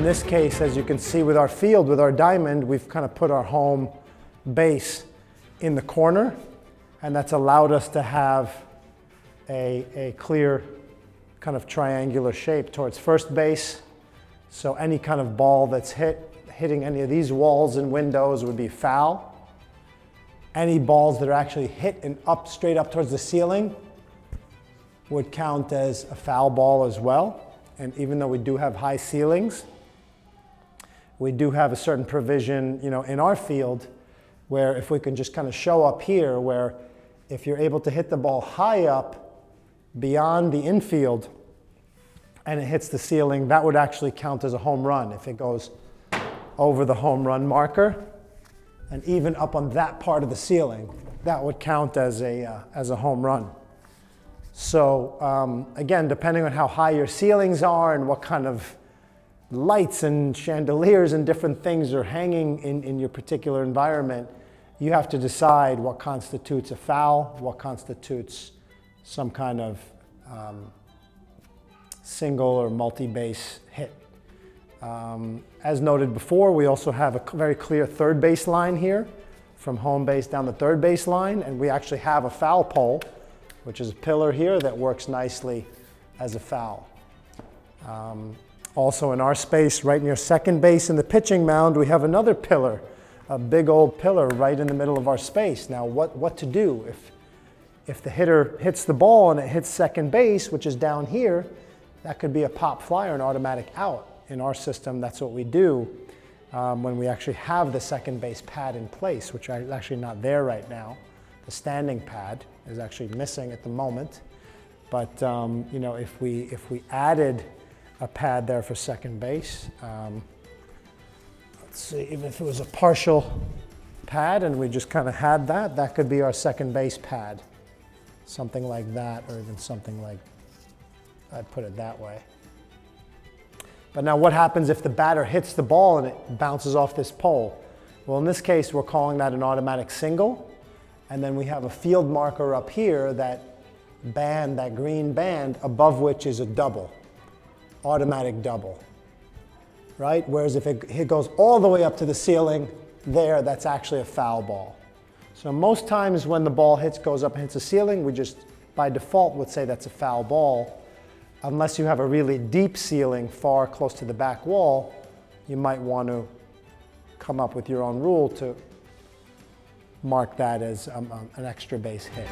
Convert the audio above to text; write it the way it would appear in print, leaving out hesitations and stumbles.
this case, as you can see with our field, with our diamond, we've kind of put our home base in the corner, and that's allowed us to have a clear kind of triangular shape towards first base. So any kind of ball that's hitting any of these walls and windows would be foul. Any balls that are actually hit and straight up towards the ceiling would count as a foul ball as well. And even though we do have high ceilings, we do have a certain provision, in our field where if we can just kind of show up here, where if you're able to hit the ball high up beyond the infield and it hits the ceiling, that would actually count as a home run if it goes over the home run marker. And even up on that part of the ceiling, that would count as a home run. So again, depending on how high your ceilings are and what kind of lights and chandeliers and different things are hanging in your particular environment, you have to decide what constitutes a foul, what constitutes some kind of single or multi-base hit. As noted before, we also have a very clear third base line here, from home base down the third base line, and we actually have a foul pole, which is a pillar here that works nicely as a foul. Also in our space, right near second base in the pitching mound, we have another pillar, a big old pillar right in the middle of our space. Now what to do if the hitter hits the ball and it hits second base, which is down here, that could be a pop fly or an automatic out. In our system, that's what we do when we actually have the second base pad in place, which is actually not there right now. The standing pad is actually missing at the moment. But if we added a pad there for second base, let's see, even if it was a partial pad and we just kind of had that, that could be our second base pad. Something like that, or even something like, I'd put it that way. But now what happens if the batter hits the ball and it bounces off this pole? Well, in this case, we're calling that an automatic single. And then we have a field marker up here, that band, that green band, above which is a double, automatic double, right? Whereas if it goes all the way up to the ceiling there, that's actually a foul ball. So most times when the ball goes up and hits the ceiling, we just, by default, would say that's a foul ball. Unless you have a really deep ceiling far close to the back wall, you might want to come up with your own rule to mark that as an extra base hit.